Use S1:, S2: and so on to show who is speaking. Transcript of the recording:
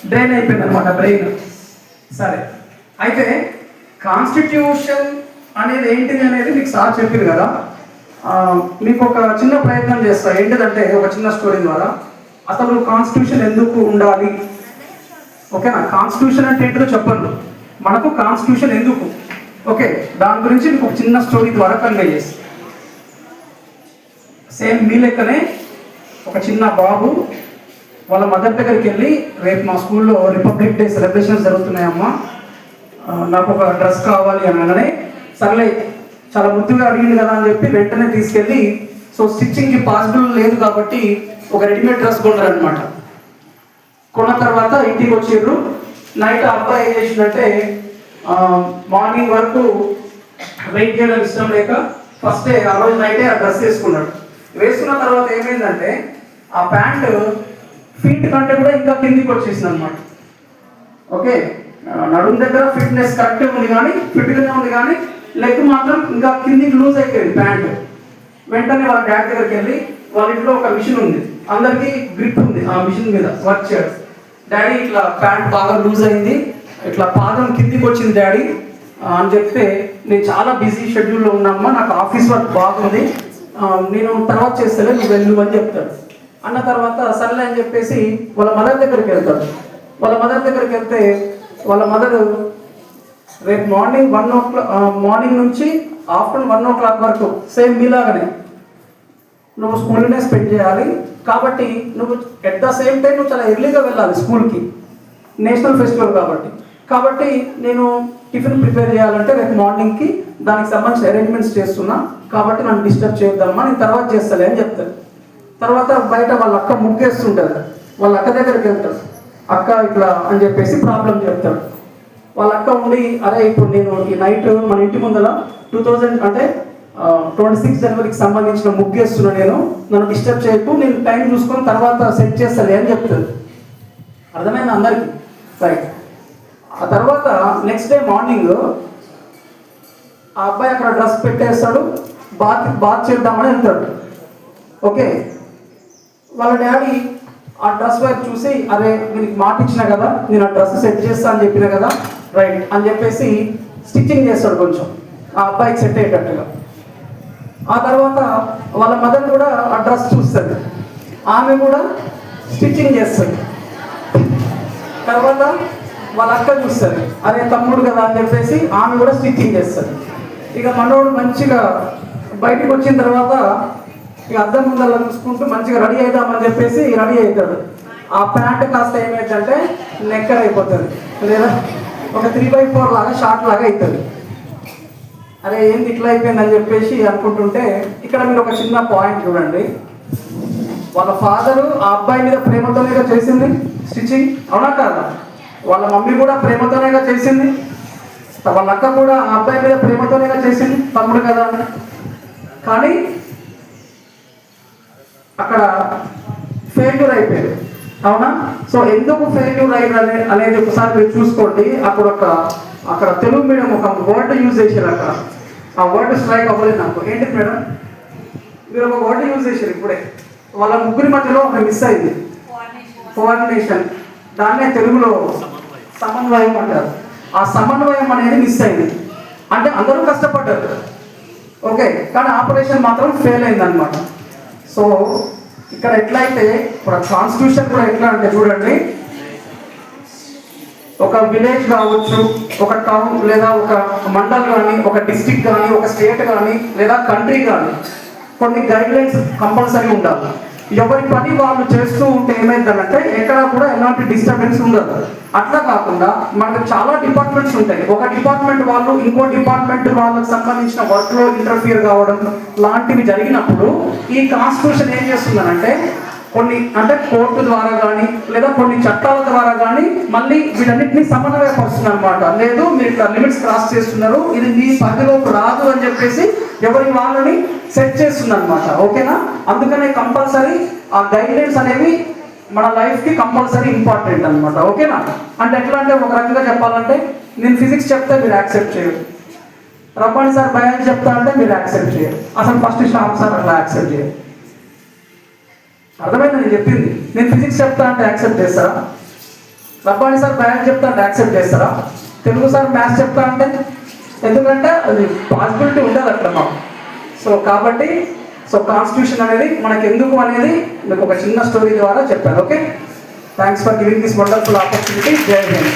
S1: Drain అయిపోయింది అనమాట brain. సరే, అయితే కాన్స్టిట్యూషన్ అనేది ఏంటిది అనేది మీకు సార్ చెప్పింది కదా. మీకు ఒక చిన్న ప్రయత్నం చేస్తా. ఏంటిదంటే ఒక చిన్న స్టోరీ ద్వారా అసలు కాన్స్టిట్యూషన్ ఎందుకు ఉండాలి, ఓకేనా? కాన్స్టిట్యూషన్ అంటే ఏంటిదో చెప్పండి, మనకు కాన్స్టిట్యూషన్ ఎందుకు, ఓకే? దాని గురించి మీకు ఒక చిన్న స్టోరీ ద్వారా కన్వే చేస్తాను. సేమ్ మీ లెక్కనే ఒక చిన్న బాబు వాళ్ళ మదర్ దగ్గరికి వెళ్ళి, రేపు మా స్కూల్లో రిపబ్లిక్ డే సెలబ్రేషన్స్ జరుగుతున్నాయమ్మా, నాకు ఒక డ్రెస్ కావాలి అని అనగానే, సర్లే చాలా ముద్దుగా అడిగింది కదా అని చెప్పి వెంటనే తీసుకెళ్ళి, సో స్టిచ్చింగ్కి పాసిబుల్ లేదు కాబట్టి ఒక రెడీమేడ్ డ్రెస్ కొన్నారనమాట. కొన్న తర్వాత ఇంటికి వచ్చిర్రు. నైట్ అబ్బాయి ఏం చేసిందంటే మార్నింగ్ వరకు వెయిట్ చేయడం ఇష్టం లేక ఫస్ట్ డే ఆ రోజు నైటే ఆ డ్రెస్ వేసుకున్నాడు. వేసుకున్న తర్వాత ఏమైందంటే ఆ ప్యాంటు ఫీట్ కంటే కూడా ఇంకా కిందికి వచ్చేసింది అనమాట. ఓకే, నడుము దగ్గర ఫిట్నెస్ కరెక్ట్గా ఉంది కానీ ఫిట్గానే ఉంది కానీ లెగ్ మాత్రం ఇంకా కిందికి లూజ్ అయిపోయింది ప్యాంటు. వెంటనే వాళ్ళ డాడీ దగ్గరికి వెళ్ళి, వాళ్ళ ఇంట్లో ఒక మిషన్ ఉంది, అందరికీ గ్రిప్ ఉంది ఆ మిషన్ మీద వర్క్ చేయడం. డాడీ ఇట్లా ప్యాంట్ బాగా లూజ్ అయింది, ఇట్లా పాదం కిందికి వచ్చింది డాడీ అని చెప్తే, నేను చాలా బిజీ షెడ్యూల్లో ఉన్నామ్మా, నాకు ఆఫీస్ వర్క్ బాగుంది, నేను తర్వాత చేస్తలే, నువ్వు వెళ్ళు అని చెప్తాడు. అన్న తర్వాత సర్లే అని చెప్పేసి వాళ్ళ మదర్ దగ్గరికి వెళ్తాడు. వాళ్ళ మదర్ దగ్గరికి వెళ్తే వాళ్ళ మదర్ రేపు మార్నింగ్ 1 o'clock మార్నింగ్ నుంచి ఆఫ్టర్నూన్ 1 o'clock వరకు సేమ్ మీలాగానే నువ్వు స్కూల్లోనే స్పెండ్ చేయాలి, కాబట్టి నువ్వు ఎట్ ద సేమ్ టైం నువ్వు చాలా ఎర్లీగా వెళ్ళాలి స్కూల్కి, నేషనల్ ఫెస్టివల్ కాబట్టి నేను టిఫిన్ ప్రిపేర్ చేయాలంటే రేపు మార్నింగ్కి దానికి సంబంధించిన అరేంజ్మెంట్స్ చేస్తున్నా, కాబట్టి నన్ను డిస్టర్బ్ చేయొద్దమ్మా, నేను తర్వాత చేస్తాలే అని చెప్తాను. తర్వాత బయట వాళ్ళ అక్క ముగ్గేస్తుంటుంది, వాళ్ళ అక్క దగ్గరికి వెళ్తాడు. అక్క ఇట్లా అని చెప్పేసి ప్రాబ్లం చెప్తాడు. వాళ్ళ అక్క ఉండి, అరే ఇప్పుడు నేను ఈ నైట్ మన ఇంటి ముందర 26 జనవరికి సంబంధించిన ముగ్గేస్తున్నా, నేను నన్ను డిస్టర్బ్ చేయకు, నేను టైం చూసుకొని తర్వాత సెట్ చేస్తాలే అని చెప్తాడు. అర్థమైంది అందరికీ? సరే, ఆ తర్వాత నెక్స్ట్ డే మార్నింగ్ ఆ అబ్బాయి అక్కడ డ్రెస్ పెట్టేస్తాడు, బాత్ చేద్దామని వెళ్తాడు. ఓకే, వాళ్ళ డాడీ ఆ డ్రెస్ వైపు చూసి, అరే నీకు మాట ఇచ్చిన కదా, నేను ఆ డ్రెస్ సెట్ చేస్తా అని చెప్పిన కదా, రైట్ అని చెప్పేసి స్టిచ్చింగ్ చేస్తాడు కొంచెం ఆ అబ్బాయికి సెట్ అయ్యేటట్టుగా. ఆ తర్వాత వాళ్ళ మదర్ కూడా ఆ డ్రెస్ చూస్తుంది, ఆమె కూడా స్టిచ్చింగ్ చేస్తుంది. తర్వాత వాళ్ళ అక్క చూస్తుంది, అరే తమ్ముడు కదా అని చెప్పేసి ఆమె కూడా స్టిచ్చింగ్ చేస్తుంది. ఇక మనోడు మంచిగా బయటకు వచ్చిన తర్వాత ఇక అద్దం ముందర చూసుకుంటూ మంచిగా రెడీ అవుదామని చెప్పేసి రెడీ అవుతాడు. ఆ ప్యాంట్ కాస్త ఏమైందంటే నెక్కర్ అయిపోతుంది, లేదా ఒక 3/4 లాగా షార్ట్ లాగా అవుతుంది. అరే ఏంది ఇట్లా అయిపోయిందని చెప్పేసి అనుకుంటుంటే, ఇక్కడ మీరు ఒక చిన్న పాయింట్ చూడండి. వాళ్ళ ఫాదరు ఆ అబ్బాయి మీద ప్రేమతోనేగా చేసింది స్టిచ్చింగ్, అవునా కాదా? వాళ్ళ మమ్మీ కూడా ప్రేమతోనేగా చేసింది, వాళ్ళ అక్క కూడా ఆ అబ్బాయి మీద ప్రేమతోనేగా చేసింది, తమ్ముడు కదా. కానీ అక్కడ ఫెయిల్యూర్ అయిపోయింది, అవునా? సో ఎందుకు ఫెయిల్యూర్ అయ్యింది అనేది ఒకసారి మీరు చూసుకోండి. అక్కడ తెలుగు మీడియం ఒక వర్డ్ యూజ్ చేశారు, అక్కడ ఆ వర్డ్ స్ట్రైక్ అవ్వలేదు నాకు. ఏంటి మేడం, మీరు ఒక వర్డ్ యూజ్ చేశారు ఇప్పుడే, వాళ్ళ ముగ్గురి మధ్యలో ఒక మిస్ అయింది, కోఆర్డినేషన్. దాన్నే తెలుగులో సమన్వయం అంటారు. ఆ సమన్వయం అనేది మిస్ అయింది. అంటే అందరూ కష్టపడ్డారు, ఓకే, కానీ ఆపరేషన్ మాత్రం ఫెయిల్ అయింది అనమాట. సో ఇక్కడ ఎట్లయితే ఇప్పుడు కాన్స్టిట్యూషన్ కూడా ఎట్లా అంటే చూడండి, ఒక విలేజ్ కావచ్చు, ఒక టౌన్ లేదా ఒక మండల్ కానీ, ఒక డిస్ట్రిక్ట్ కానీ, ఒక స్టేట్ కానీ లేదా కంట్రీ కానీ కొన్ని గైడ్లైన్స్ కంపల్సరీ ఉండాలి. ఎవరి పని వాళ్ళు చేస్తూ ఉంటే ఏమైందంటే ఎక్కడ కూడా ఎలాంటి డిస్టర్బెన్స్ ఉండదు. అట్లా కాకుండా మనకు చాలా డిపార్ట్మెంట్స్ ఉంటాయి, ఒక డిపార్ట్మెంట్ వాళ్ళు ఇంకో డిపార్ట్మెంట్ వాళ్ళకి సంబంధించిన వర్క్లో ఇంటర్ఫియర్ కావడం లాంటివి జరిగినప్పుడు ఈ కాన్స్టిట్యూషన్ ఏం చేస్తుందనంటే కొన్ని అంటే కోర్టు ద్వారా కానీ లేదా కొన్ని చట్టాల ద్వారా కానీ మళ్ళీ వీటన్నిటిని సమన్వయపరుస్తుంది అనమాట. లేదు మీరు ఇట్లా లిమిట్స్ క్రాస్ చేస్తున్నారు, ఇది మీ పరిధిలోకి రాదు అని చెప్పేసి ఎవరి వాళ్ళని సెట్ చేస్తుంది అనమాట. ఓకేనా? అందుకనే కంపల్సరీ ఆ గైడ్లైన్స్ అనేవి మన లైఫ్కి కంపల్సరీ ఇంపార్టెంట్ అనమాట. ఓకేనా? అంటే ఎట్లా అంటే ఒక రకంగా చెప్పాలంటే నేను ఫిజిక్స్ చెప్తే మీరు యాక్సెప్ట్ చేయరు, రబ్బాని సార్ బయాలజీ చెప్తా అంటే మీరు యాక్సెప్ట్ చేయరు, అసలు ఫస్ట్ శ్యామ్ సార్ అట్లా యాక్సెప్ట్ చేయరు. అర్థమైంది నేను చెప్పింది? నేను ఫిజిక్స్ చెప్తా అంటే యాక్సెప్ట్ చేస్తారా? రబ్బాని సార్ మ్యాథ్స్ చెప్తా అంటే యాక్సెప్ట్ చేస్తారా? తెలుగు సార్ మ్యాథ్స్ చెప్తా అంటే, ఎందుకంటే అది పాసిబిలిటీ ఉండదు అట్లా మాకు. సో కాబట్టి కాన్స్టిట్యూషన్ అనేది మనకు ఎందుకు అనేది మీకు ఒక చిన్న స్టోరీ ద్వారా చెప్పాను. Okay, thanks for giving this wonderful opportunity. జై హింద్.